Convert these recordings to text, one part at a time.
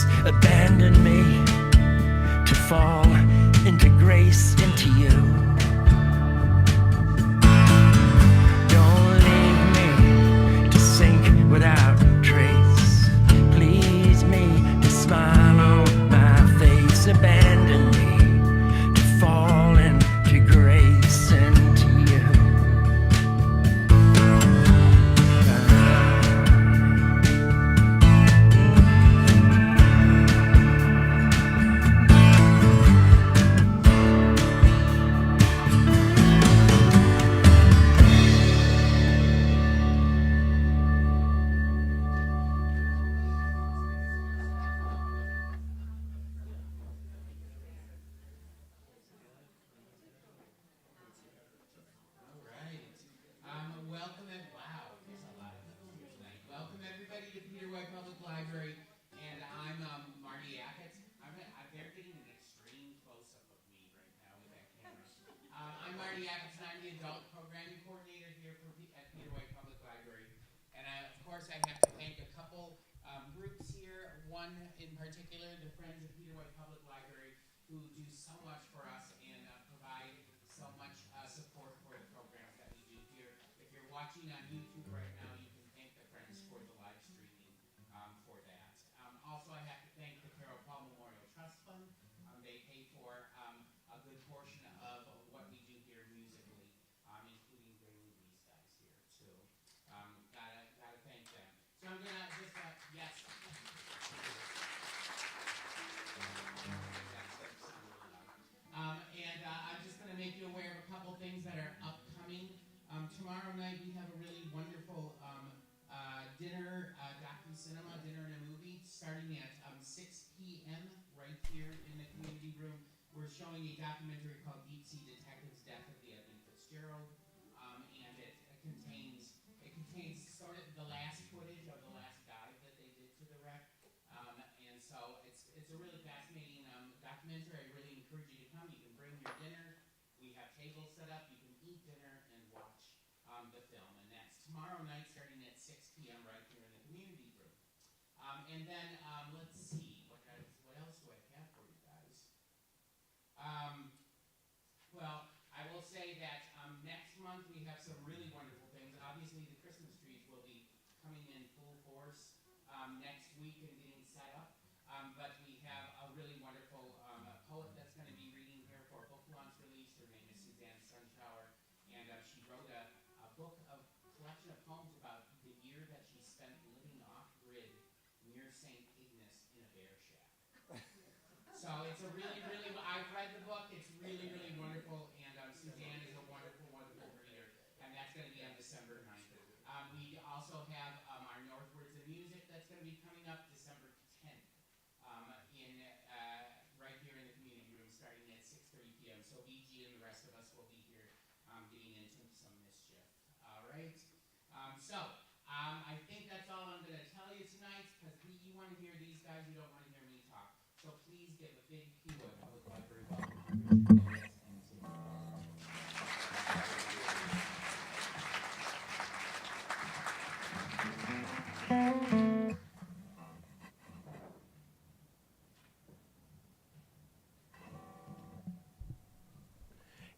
grace abandon me to fall into grace, into you. Don't leave me to sink without trace. Please me to smile on my face. Abandon me to fall into grace, into you.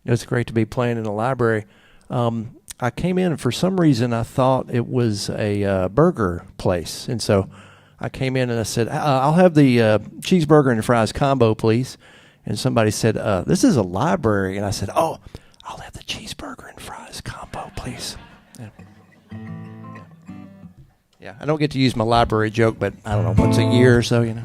It's great to be playing in the library. I came in and for some reason I thought it was a burger place. And so I came in and I said, I'll have the cheeseburger and fries combo, please. And somebody said, this is a library. And I said, oh, I'll have the cheeseburger and fries combo, please. Yeah, I don't get to use my library joke, but I don't know, once a year or so, you know.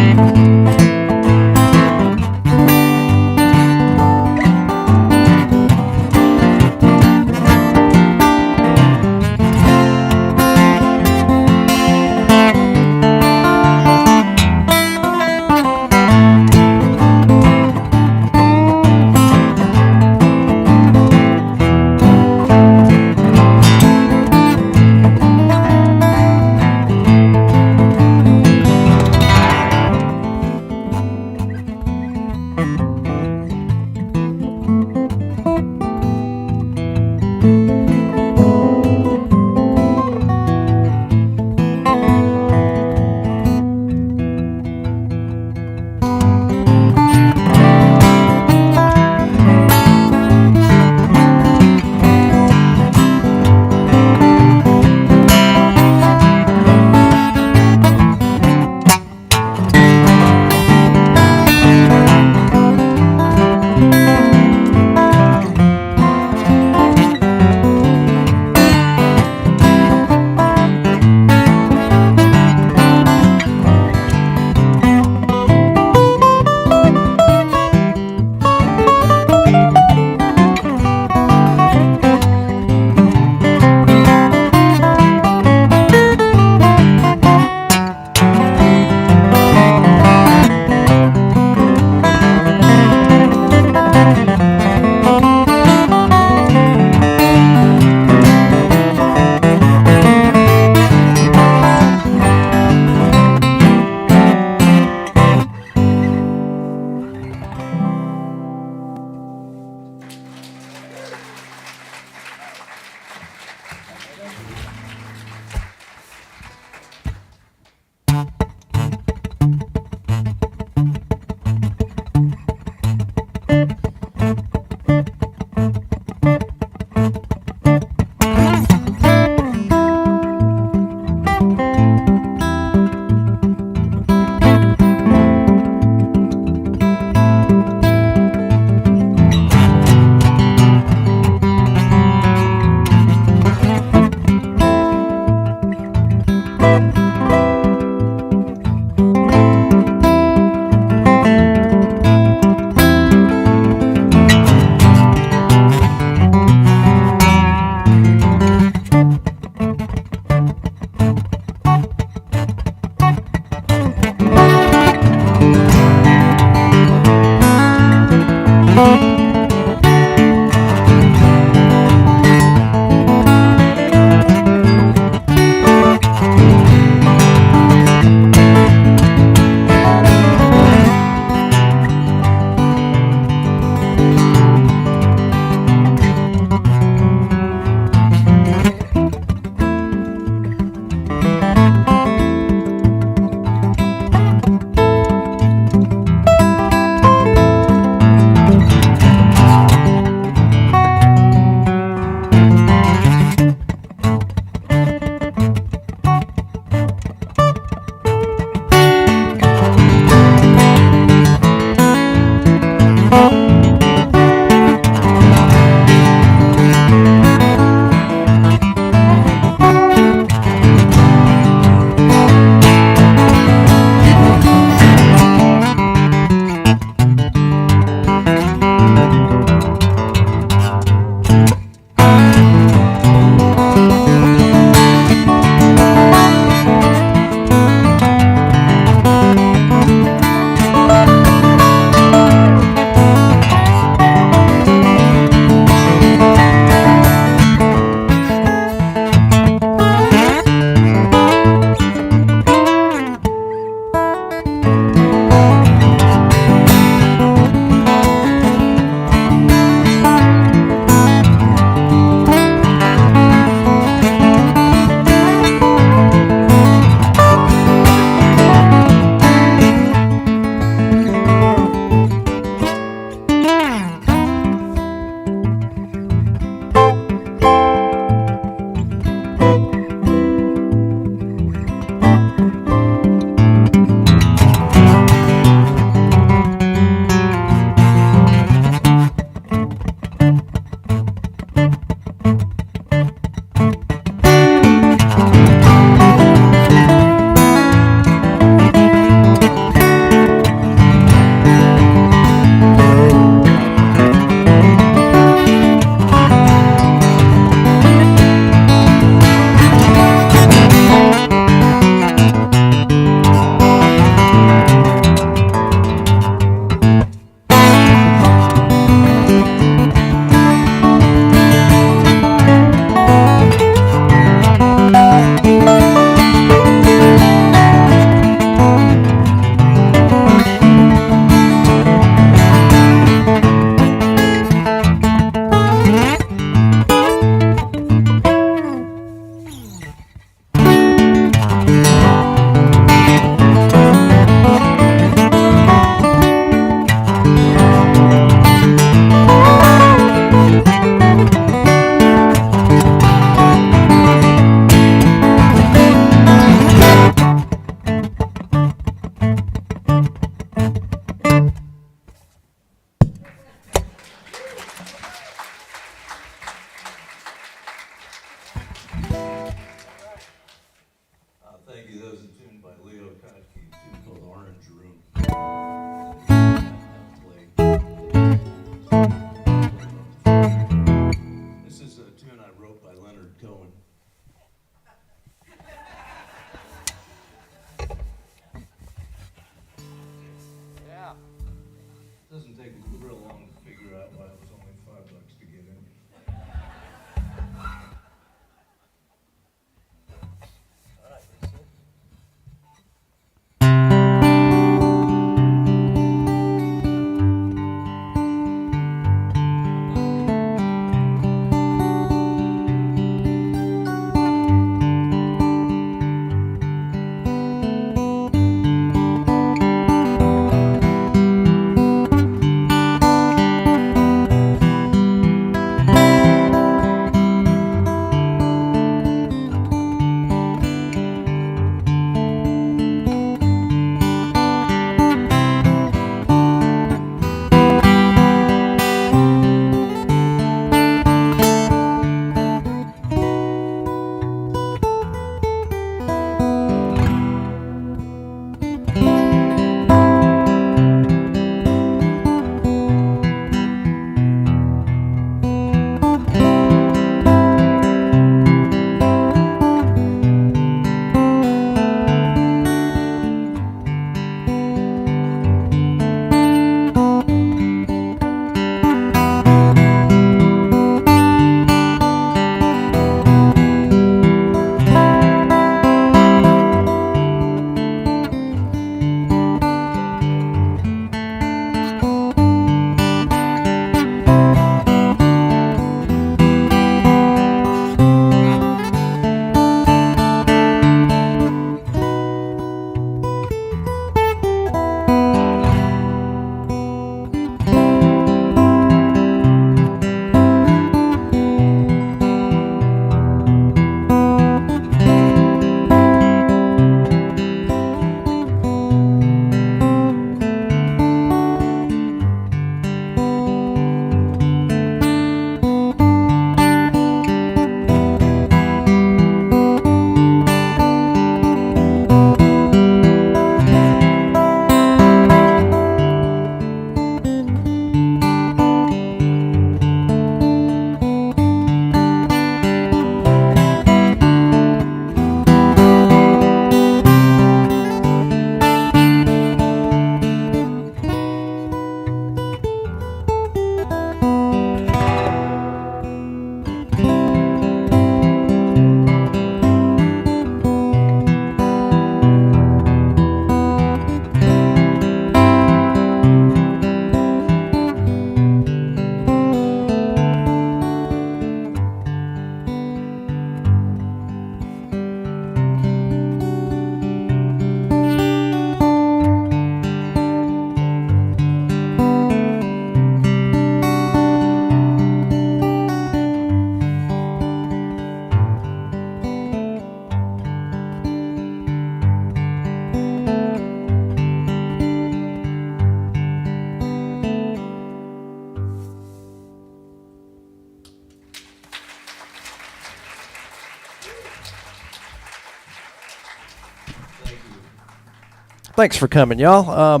thanks for coming, y'all.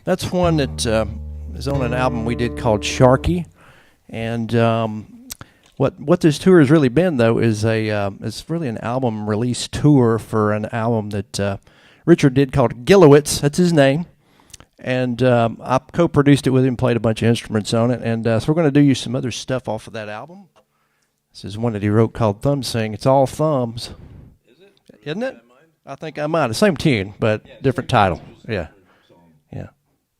That's one that is on an album we did called Sharky, and what this tour has really been, though, is it's really an album release tour for an album that Richard did called Gilewitz. That's his name. And I co-produced it with him, played a bunch of instruments on it. And so we're going to do you some other stuff off of that album. This is one that he wrote called Thumb Sing. It's all thumbs. Is it? Isn't it? I think I might. The same tune, but different title. Yeah. Yeah.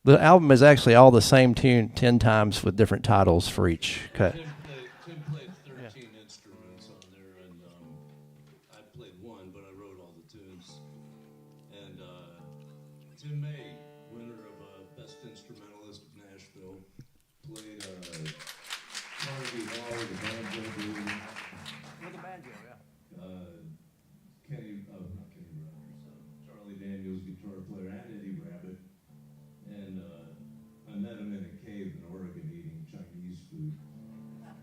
The album is actually all the same tune 10 times with different titles for each cut. Tim played 13 instruments on there, and I played one, but I wrote all the tunes. And Tim May, winner of Best Instrumentalist of Nashville, played Carnegie Hall with the banjo dude. With the banjo, yeah. Not Kenny Rogers, Charlie Daniels, guitar player, and Eddie Rabbit. And I met him in a cave in Oregon eating Chinese food.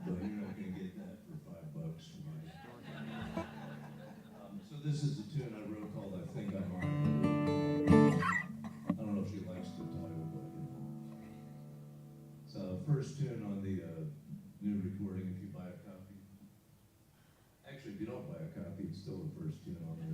But you're not going to get that for $5 from me. So this is a tune I wrote called I Think I'm On. I don't know if she likes the title, but it's the first tune on the new recording if you buy a copy. Actually, if you don't buy a copy, it's still the first tune on there.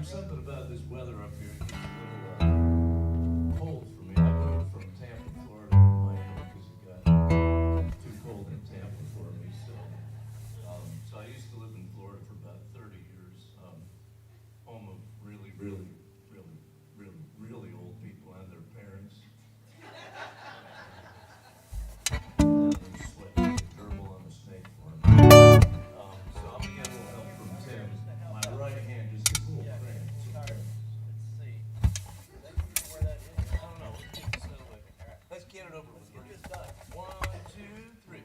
there's something about this weather up here. It's a little cold for me. I moved from Tampa, Florida to Miami because it got too cold in Tampa for me. So I used to live in Florida for about 30 years. Home of really, really, really, really, really old people and their parents. And they're sweating like a gerbil on a snake farm. So I'm gonna get a little help from Tim. My right hand just gets a little cramped. Let's get it over with. We're just done. 1, 2, 3.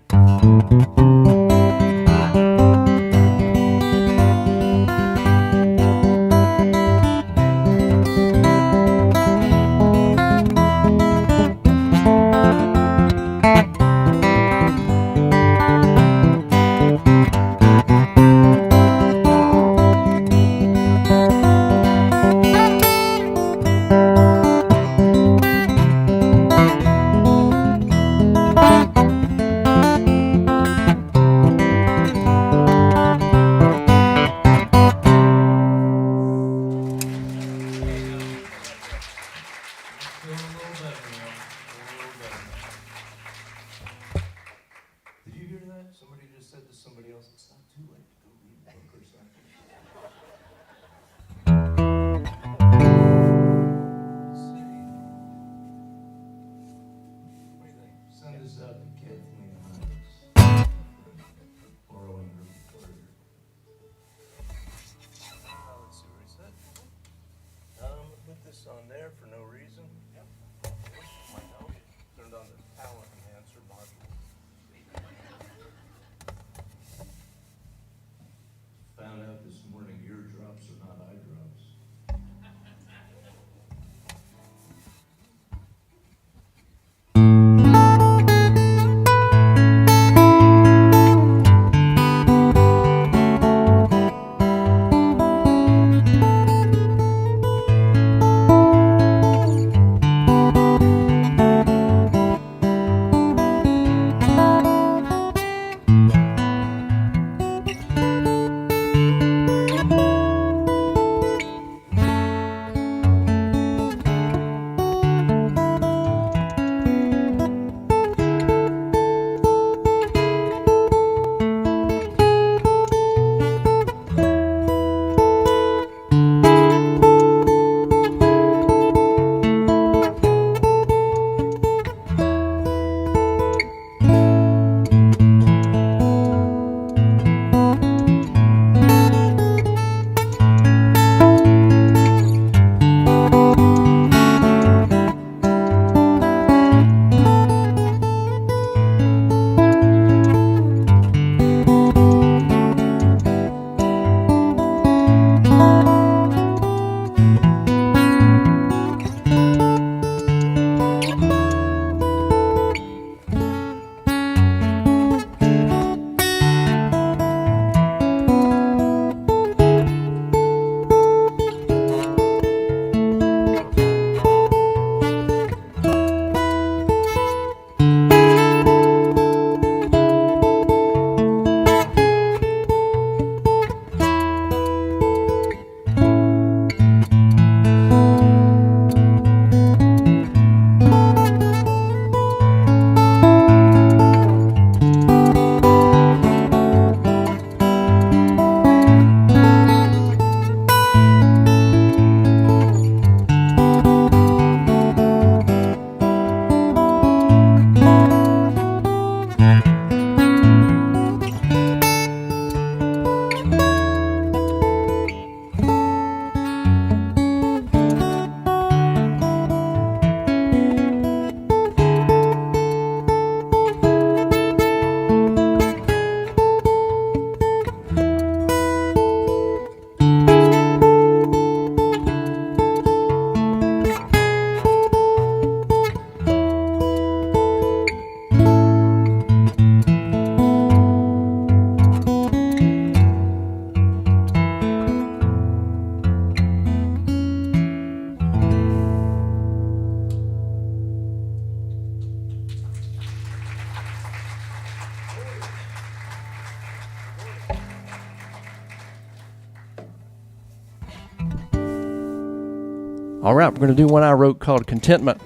All right, we're going to do one I wrote called Contentment.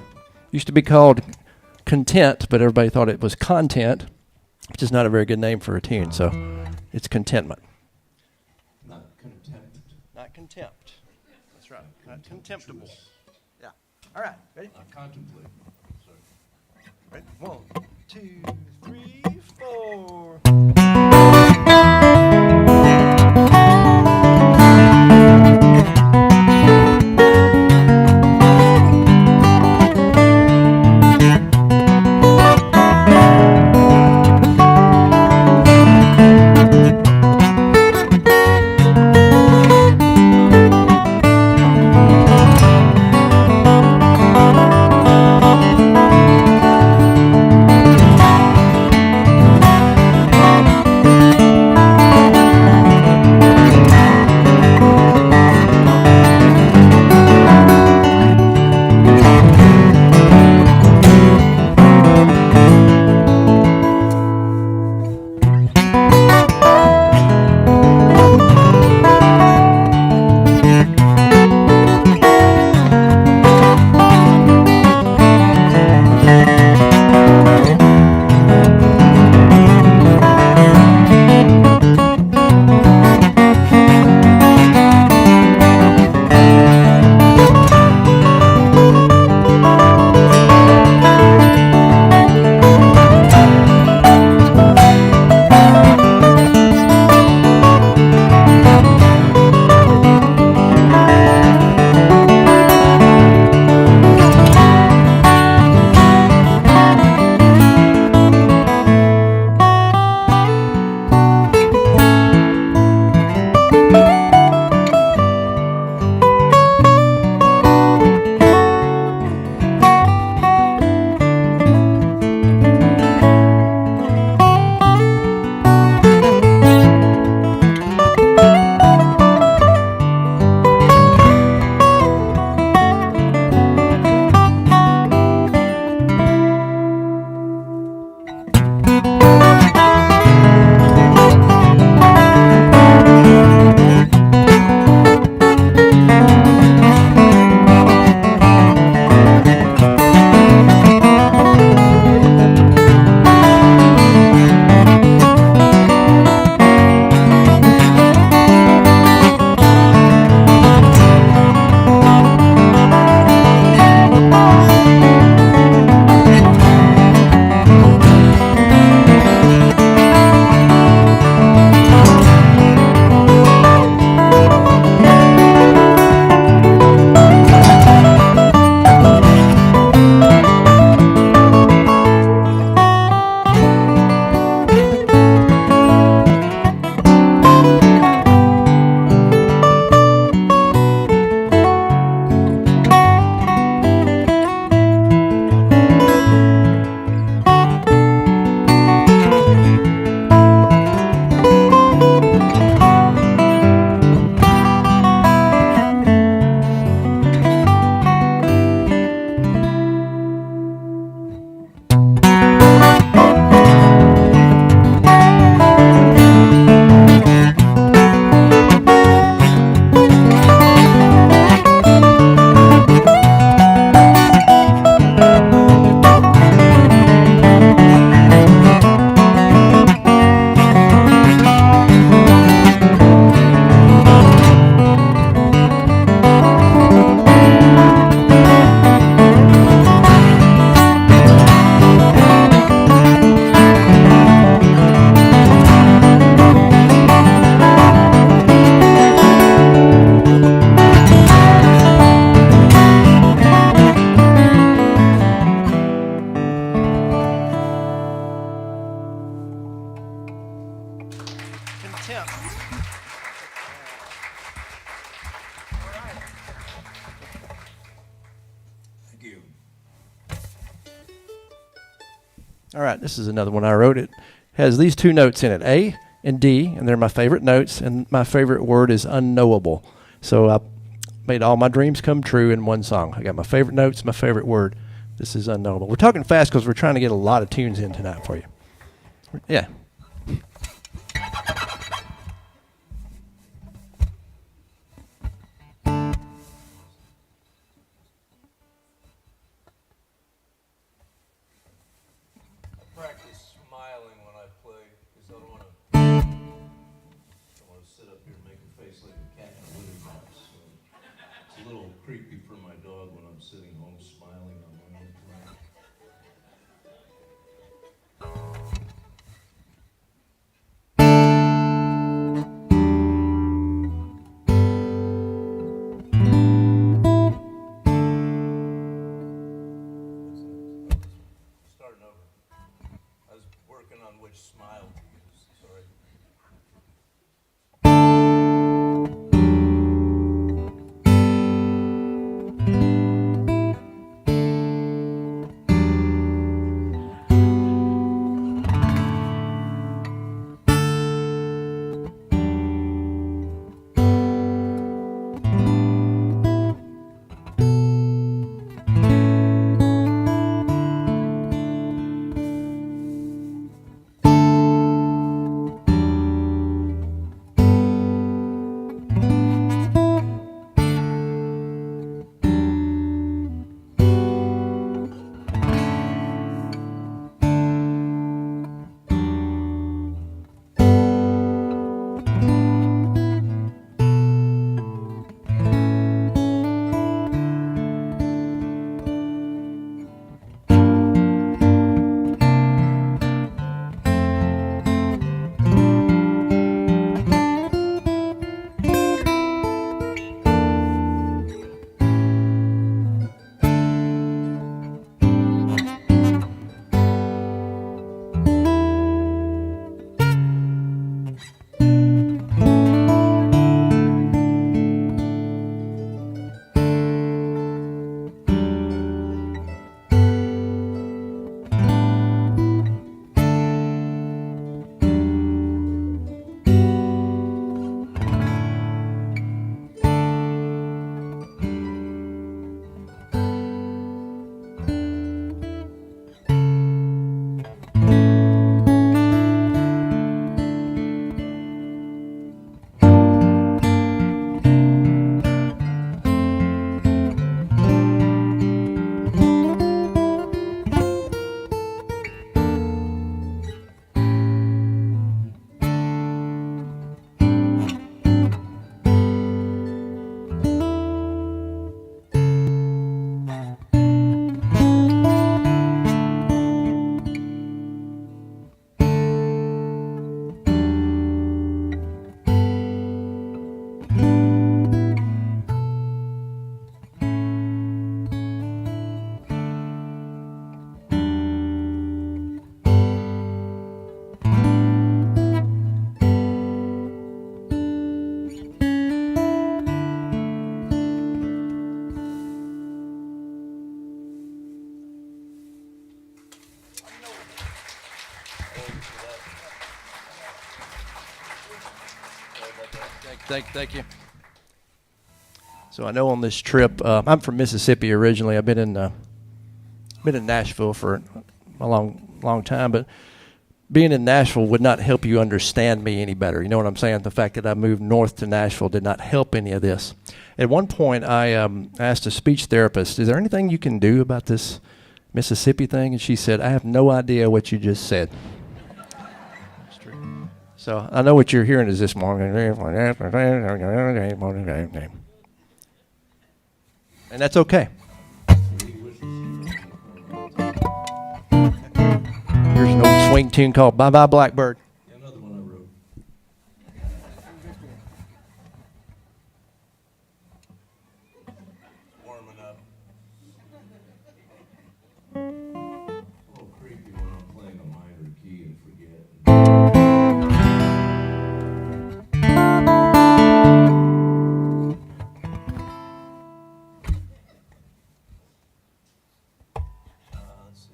Used to be called Content, but everybody thought it was Content, which is not a very good name for a tune, so it's Contentment. Not contempt. Not contempt. That's right. Not contemptible. Yeah. All right, ready? Not contemplate. Sorry. Ready? 1, 2, 3, 4. Thank you. All right, this is another one I wrote. It has these two notes in it, A and D, and they're my favorite notes, and my favorite word is unknowable. So I made all my dreams come true in one song. I got my favorite notes, my favorite word. This is unknowable. We're talking fast because we're trying to get a lot of tunes in tonight for you. Yeah. practice smiling when I play because I don't want to sit up here and make a face like a cat in a litter box. So it's a little creepy for my dog when I'm sitting home smiling on my own playing. Starting over. I was working on which smile to use. Sorry. Thank you. So I know on this trip, I'm from Mississippi originally. I've been in Nashville for a long time, but being in Nashville would not help you understand me any better. You know what I'm saying? The fact that I moved north to Nashville did not help any of this. At one point, I asked a speech therapist, "Is there anything you can do about this Mississippi thing?" And she said, "I have no idea what you just said." So I know what you're hearing is this morning. And that's okay. Here's an old swing tune called Bye Bye Blackbird. Another one I wrote. Warming up. A little creepy when I'm playing a minor key and forget. Let's see.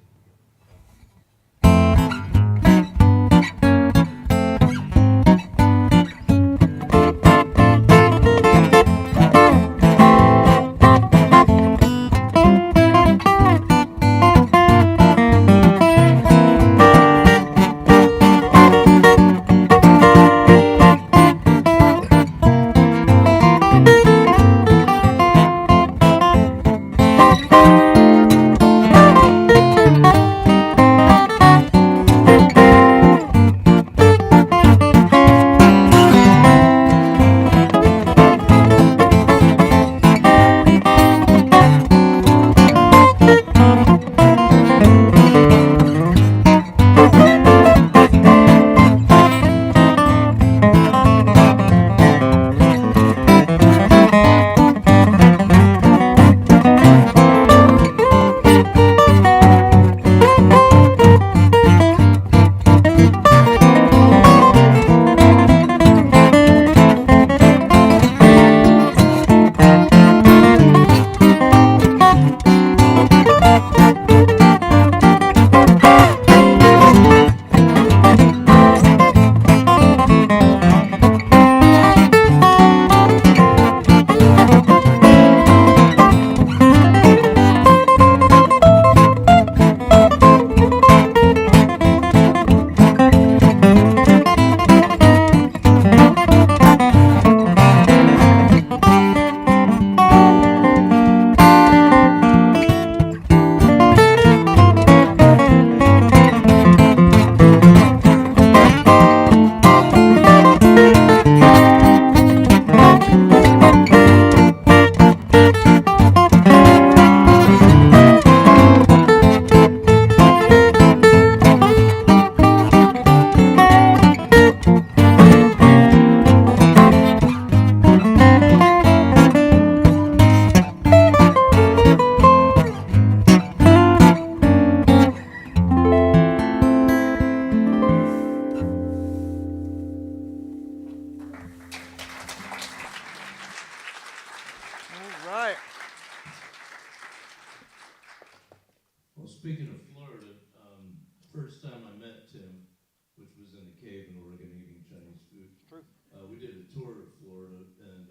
speaking of Florida, first time I met Tim, which was in a cave in Oregon eating Chinese food. True. We did a tour of Florida, and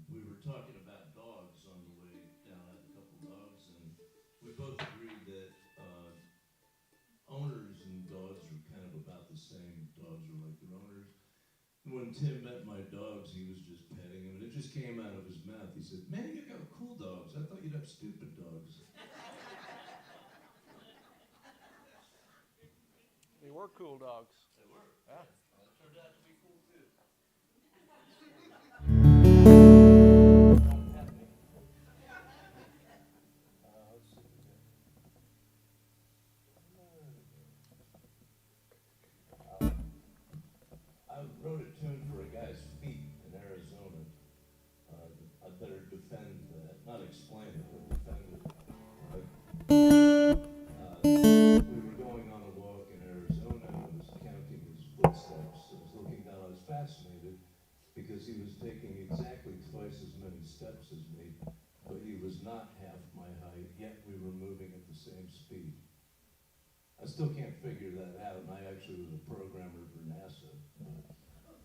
we were talking about dogs on the way down. I had a couple dogs, and we both agreed that owners and dogs are kind of about the same. Dogs are like their owners. And when Tim met my dogs, he was just petting them, and it just came out of his mouth. He said, "Man, you got cool dogs. I thought you'd have stupid dogs." They were cool dogs. They were. Yeah. Well, it turned out to be cool too. I wrote a tune for a guy's feet in Arizona. I better defend that, not explain it, but defend it. We were going on a walk in Arizona, and I was counting his footsteps. I was looking down, I was fascinated, because he was taking exactly twice as many steps as me, but he was not half my height, yet we were moving at the same speed. I still can't figure that out, and I actually was a programmer for NASA.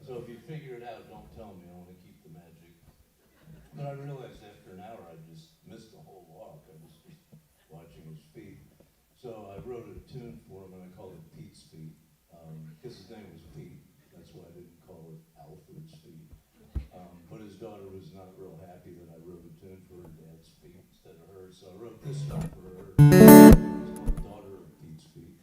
So if you figure it out, don't tell me. I want to keep the magic. But I realized after an hour I just missed the whole walk. I was just watching his feet. So I wrote a tune for him, and I called it Pete's Feet, because his name was Pete. That's why I didn't call it Alfred's Feet. But his daughter was not real happy that I wrote a tune for her dad's feet instead of hers, so I wrote this one for her. It's called Daughter of Pete's Feet.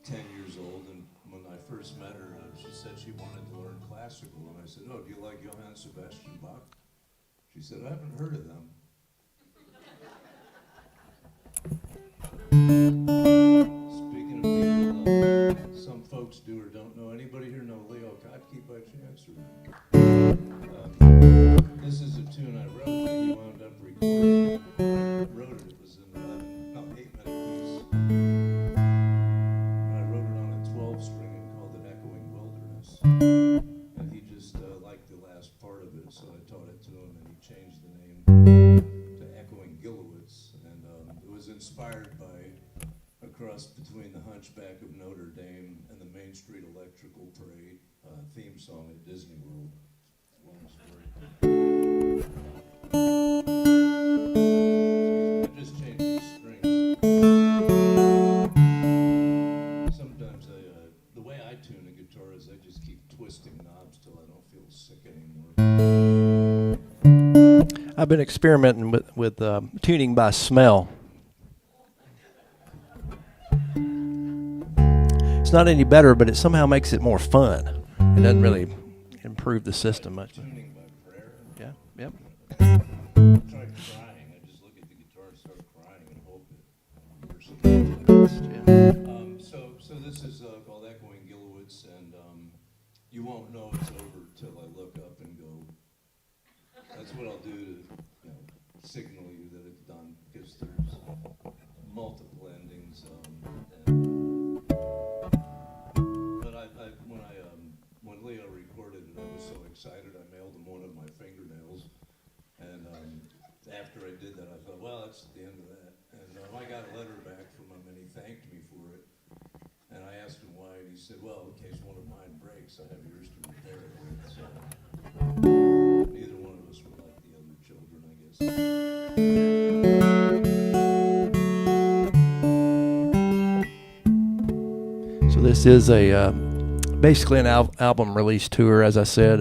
10 years old, and when I first met her, she said she wanted to learn classical, and I said, "Oh, do you like Johann Sebastian Bach?" She said, "I haven't heard of them." Speaking of people, some folks do or don't know. Anybody here know Leo Kottke by chance? This is a tune I wrote that he wound up recording. I wrote it. It was in an 8-minute piece. I wrote it on a 12-string and called it Echoing Wilderness. And he just liked the last part of it, so I taught it to him, and he changed the name to Echoing Gilewitz. And it was inspired by a cross between the Hunchback of Notre Dame and the Main Street Electrical Parade theme song at Disney World. Long story. I just changed the strings. Sometimes the way I tune a guitar is I just keep twisting knobs till I don't feel sick anymore. I've been experimenting with tuning by smell. It's not any better, but it somehow makes it more fun. It doesn't really improve the system much. Tuning by prayer. Yeah, yep. I tried crying. I just look at the guitar and start crying and hope it works. So this is called Echoing Gilewitz, and you won't know it's over till I look up and go. That's what I'll do to signal you that it's done, because there's multiple endings. When Leo recorded it, I was so excited I mailed him one of my fingernails. And after I did that, I thought, well, that's the end of that. And I got a letter back from him, and he thanked me for it. And I asked him why, and he said, well, in case one of mine breaks, I have yours to repair it with. So neither one of us were like the other children, I guess. So this is a basically an album release tour, as I said.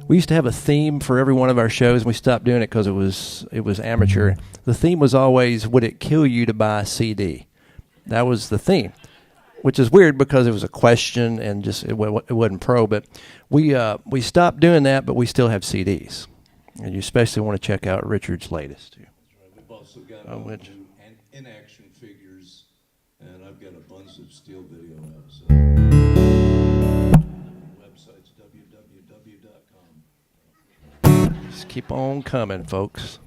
We used to have a theme for every one of our shows, and we stopped doing it because it was amateur. The theme was always, would it kill you to buy a CD? That was the theme, which is weird because it was a question and just it wasn't pro. But we stopped doing that, but we still have CDs, and you especially want to check out Richard's latest too. That's right. We've also got all new in-action figures, and I've got a bunch of steel video now. So website's www.com. Just keep on coming, folks.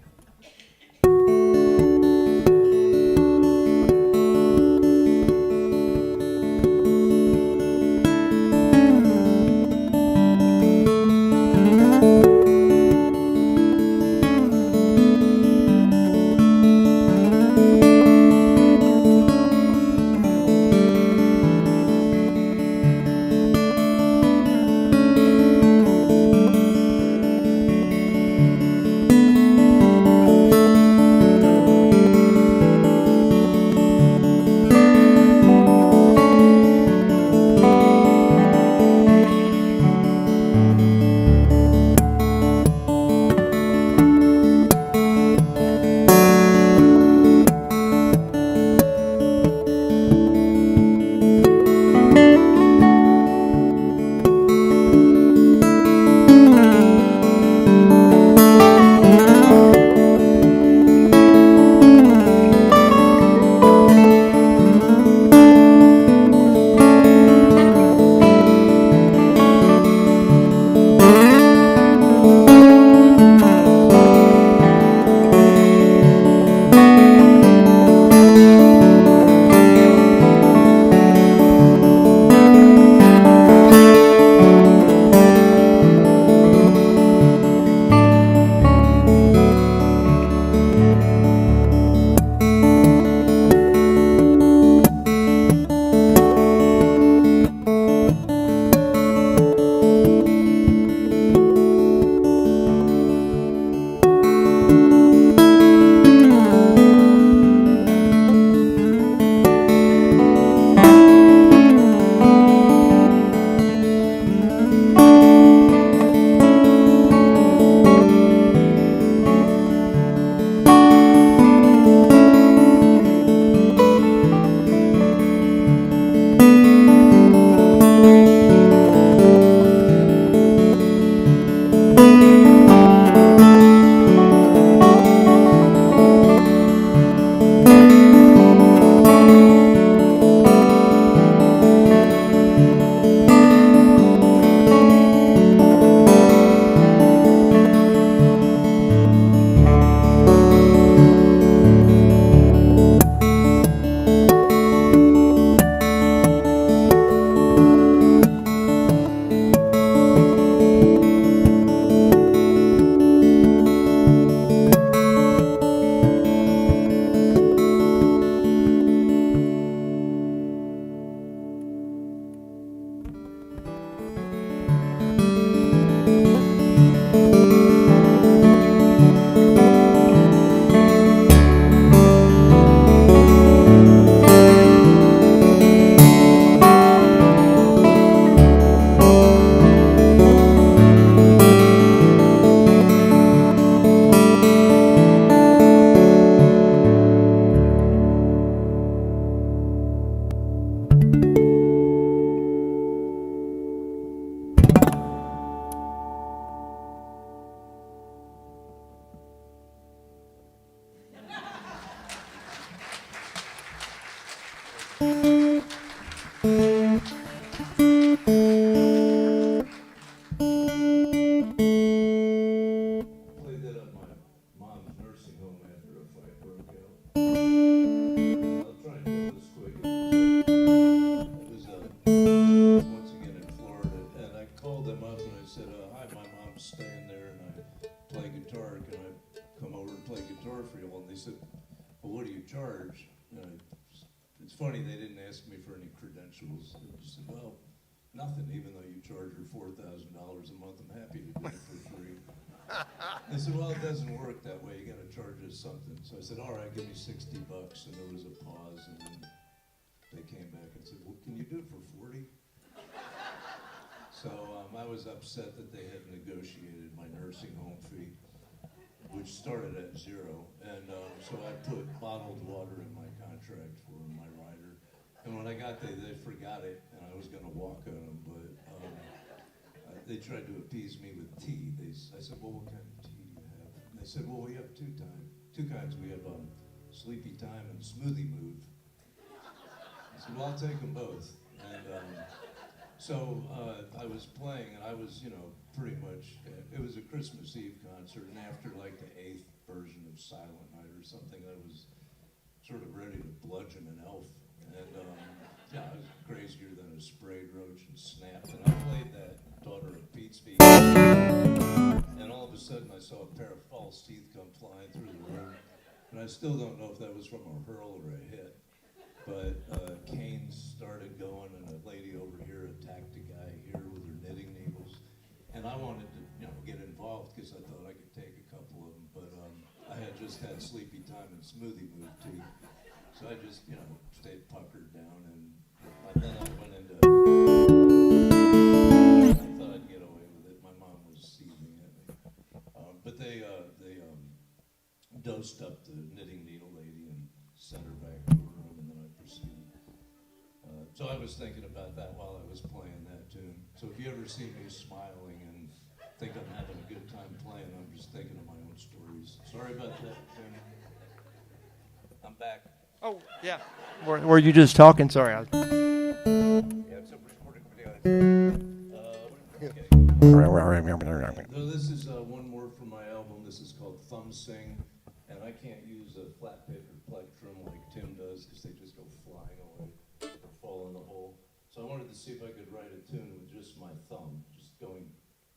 Played that at my mom's nursing home after a fight broke out. I'll try and tell this quick. It was once again in Florida, and I called them up and I said, "Hi, my mom's staying there, and I play guitar. Can I come over and play guitar for you?" And they said, "Well, what do you charge?" It's funny, they didn't ask me for any credentials. They just said, "Well, nothing, even though you charge her $4,000 a month, I'm happy to do it for free." They said, "Well, it doesn't work that way. You got to charge us something." So I said, "All right, give me $60." And there was a pause, and then they came back and said, "Well, can you do it for 40?" So I was upset that they had negotiated my nursing home fee, which started at $0. And so I put bottled water in my contract for my rider. And when I got there, they forgot it, and I was going to walk on them, but they tried to appease me with tea. I said, "Well, what kind of tea do you have?" And they said, "Well, we have two kinds. We have Sleepy Time and Smoothie Move." I said, "Well, I'll take them both." And so I was playing, and I was, pretty much, it was a Christmas Eve concert, and after like the 8th version of Silent Night or something, I was sort of ready to bludgeon an elf. And yeah, I was crazier than a sprayed roach and snapped. And I played that Daughter of Pete's Feet. And all of a sudden I saw a pair of false teeth come flying through the room. And I still don't know if that was from a hurl or a hit. But canes started going, and a lady over here attacked a guy here with her knitting needles. And I wanted to, get involved because I thought I could take a couple of them. But I had just had Sleepy Time and Smoothie Move tea. So I just, stayed puckered down, and then I went into, I thought I'd get away with it. My mom was seething at me. But they dosed up the knitting needle lady and sent her back to her room, and then I proceeded. So I was thinking about that while I was playing that tune. So if you ever see me smiling and think I'm having a good time playing, I'm just thinking of my own stories. Sorry about that, Tim. I'm back. Oh, yeah. Were you just talking? Sorry. Yeah, it's a recording video. Okay. So this is one more from my album. This is called Thumb Sing, and I can't use a flat paper plectrum like Tim does because they just go flying away or fall in the hole. So I wanted to see if I could write a tune with just my thumb, just going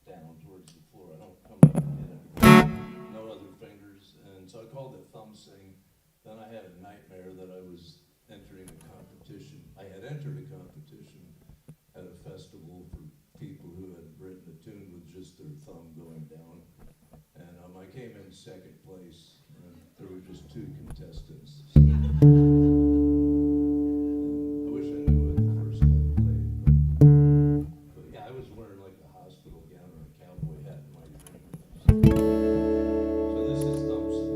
down towards the floor. I don't come up and hit anything, no other fingers, and so I called it Thumb Sing. Then I had a nightmare that I was entering a competition. I had entered a competition at a festival for people who had written a tune with just their thumb going down. And I came in second place, and there were just 2 contestants. I wish I knew it the first time I played, but yeah, I was wearing like a hospital gown or a cowboy hat in my dream. So this is Thumb Sing.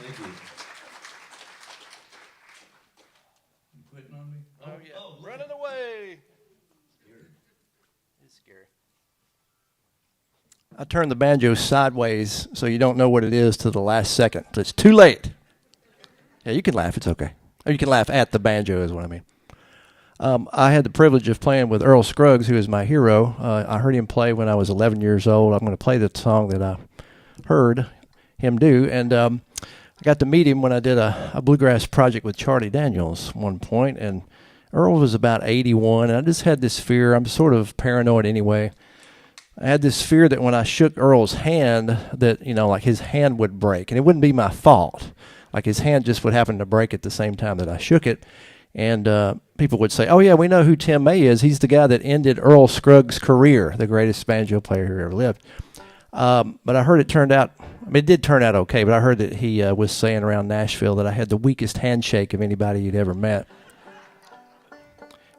Thank you. You quitting on me? Look Running at- away. Scared. It's scary. I turned the banjo sideways so you don't know what it is to the last second. So it's too late. Yeah, you can laugh. It's okay. Or you can laugh at the banjo is what I mean. I had the privilege of playing with Earl Scruggs, who is my hero. I heard him play when I was 11 years old. I'm going to play the song that I heard him do. And I got to meet him when I did a bluegrass project with Charlie Daniels one point. And Earl was about 81, and I just had this fear. I'm sort of paranoid anyway. I had this fear that when I shook Earl's hand that, you know, like his hand would break. And it wouldn't be my fault. Like his hand just would happen to break at the same time that I shook it. And people would say, oh, yeah, we know who Tim May is. He's the guy that ended Earl Scruggs' career, the greatest banjo player who ever lived. But I heard it turned out, I mean, it did turn out okay, but I heard that he was saying around Nashville that I had the weakest handshake of anybody you'd ever met.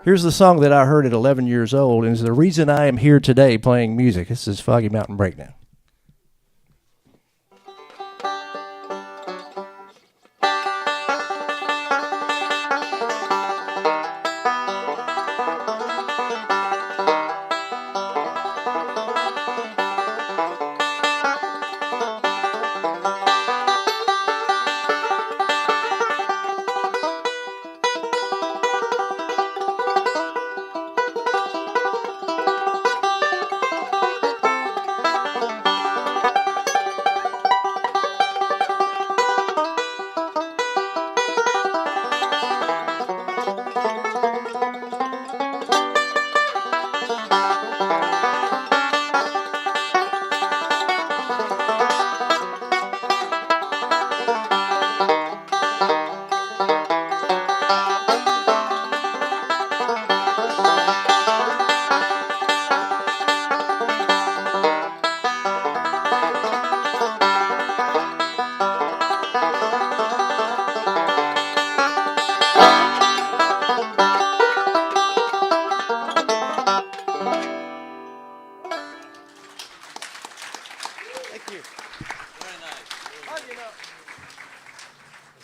Here's the song that I heard at 11 years old, and is the reason I am here today playing music. This is Foggy Mountain Breakdown.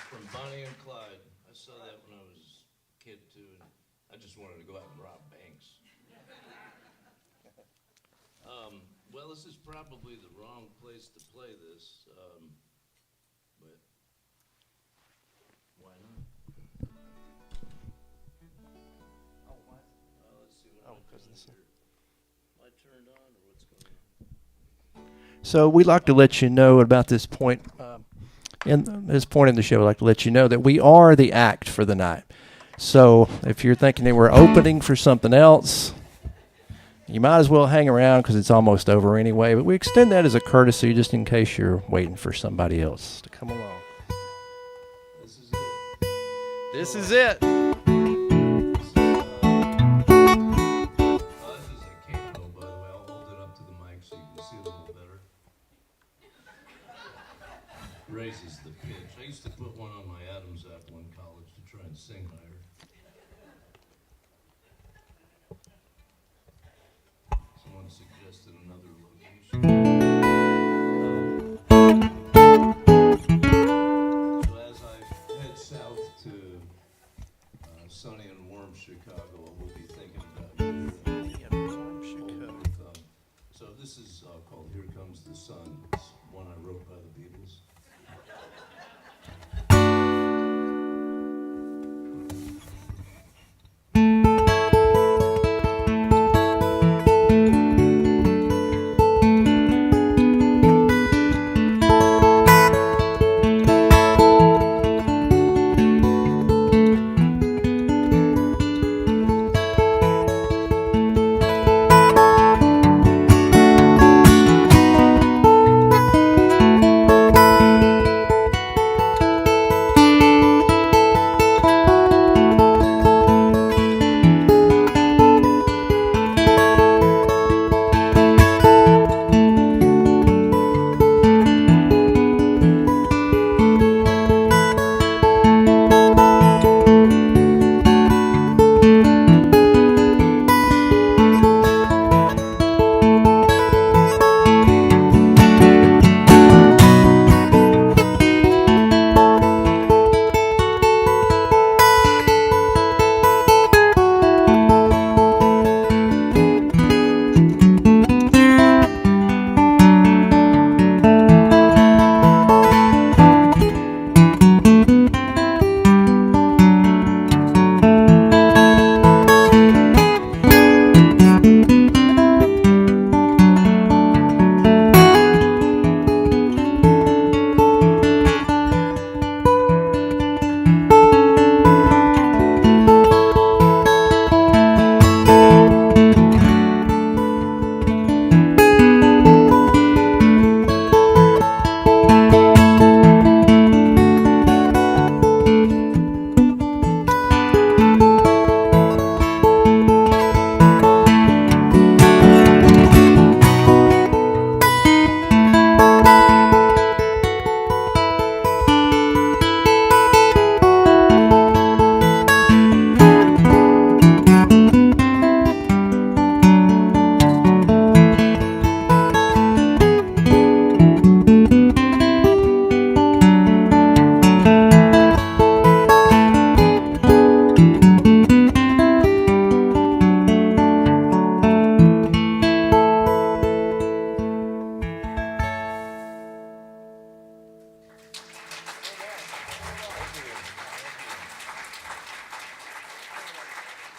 From Bonnie and Clyde. I saw that when I was a kid too, and I just wanted to go out and rob banks. Well, this is probably the wrong place to play this, but why not? Let's see what I'm doing here. Am I turned on, or what's going on? So we'd like to let you know about this point. In this point in the show, I'd like to let you know that we are the act for the night. So if you're thinking that we're opening for something else, you might as well hang around because it's almost over anyway. But we extend that as a courtesy just in case you're waiting for somebody else to come along. This is it. This is it. This is a capo, by the way. I'll hold it up to the mic so you can see it a little better. Raises the pitch. I used to put one on my Adam's apple in college to try and sing higher. Someone suggested another location. So as I head south to sunny and warm Chicago, we'll be thinking about you. So this is called Here Comes the Sun. It's one I wrote by the Beatles.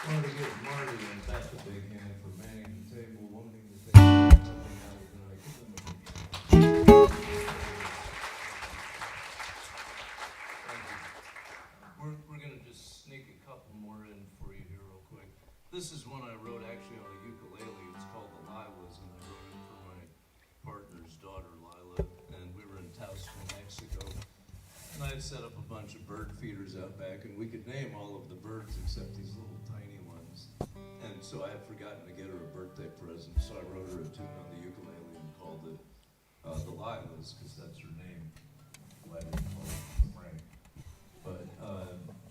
Want to give Marty and Beth a big hand for manning the table, wanting to take something out of tonight. Give them a big hand. We're going to just sneak a couple more in for you here real quick. This is one I wrote actually on a ukulele. It's called The Lilas, and I wrote it for my partner's daughter, Lila, and we were in Taos, New Mexico. And I had set up a bunch of bird feeders out back, and we could name all of the birds except these little tiny ones. And so I had forgotten to get her a birthday present, so I wrote her a tune on the ukulele and called it The Lilas, because that's her name. Why didn't call it Frank? But,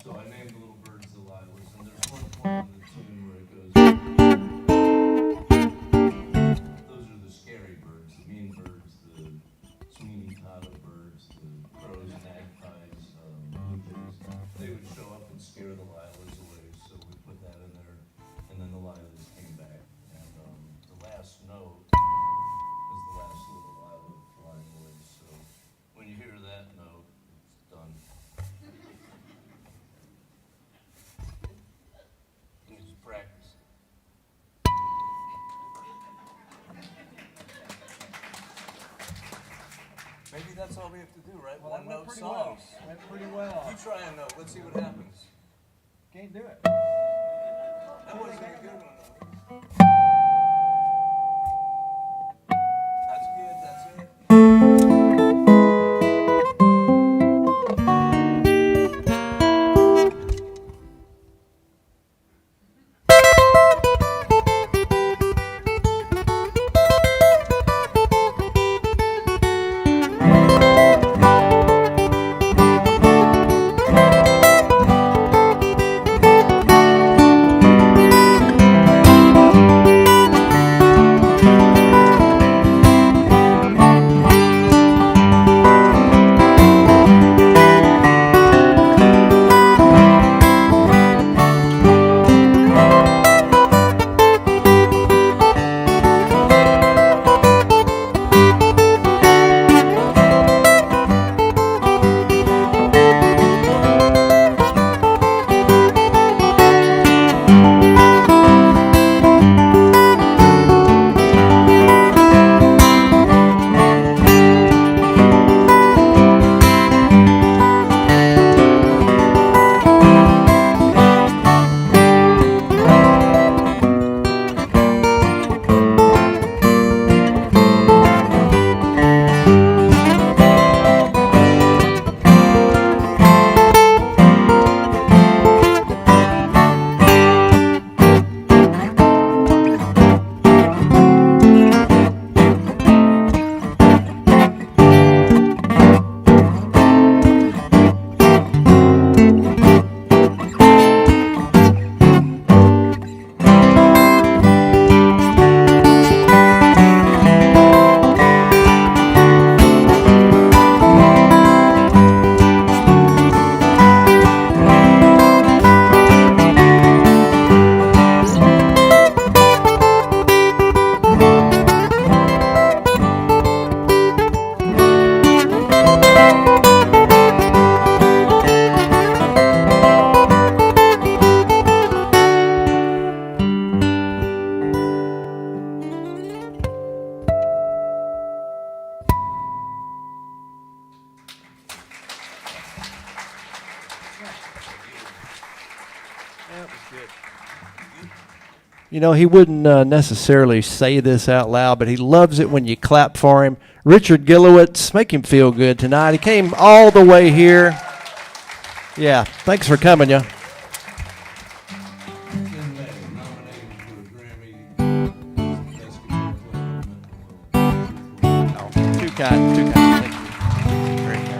so I named the little birds the Lilas, and there's one point in the tune where it goes, those are the scary birds, the mean birds, the Sweeney Todd birds, the crows, magpies, blue jays. They would show up and scare the lilas away, so we put that in there, and then the lilas came back. And the last note is the last little lila flying away, so when you hear that note, it's done. You just practice. Maybe that's all we have to do, right? Well, One that went note pretty songs. well. Went pretty well. You try a note. Let's see what happens. Can't do it. That wasn't a good one. That's good, that's it. You know, he wouldn't necessarily say this out loud, but he loves it when you clap for him. Richard Gilewitz, make him feel good tonight. He came all the way here. Yeah, thanks for coming, yeah. Tim May, nominated for a Grammy, best guitar player in the world. Oh, too kind, too kind. Thank you. Very kind.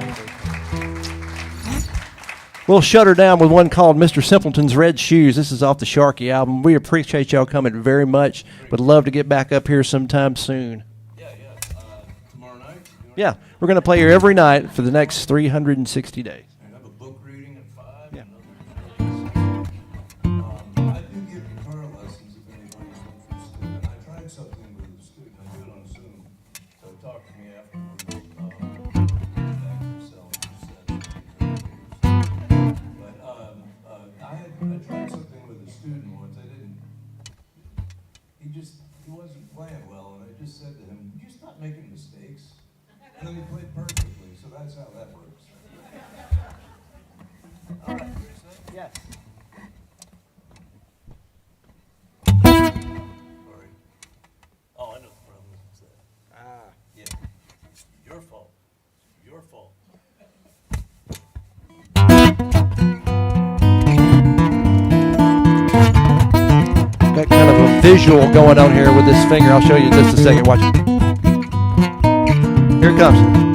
We'll shut her down with one called Mr. Simpleton's Red Shoes. This is off the Sharky album. We appreciate y'all coming very much. Would love to get back up here sometime soon. Yeah. Tomorrow night? Yeah, we're going to play here every night for the next 360 days. And have a book reading at 5. Yeah. I do give guitar lessons if anybody's interested. And I tried something with a student. I do it on Zoom. So talk to me afterwards. Back yourself. But I tried something with a student once. He wasn't playing well, and I just said to him, "Would you stop making mistakes?" And then he played perfectly. So that's how that works. All right. Yes. Sorry. Oh, I know the problem is that. Yeah. Your fault. Your fault. Got kind of a visual going on here with this finger. I'll show you in just a second. Watch. Here it comes.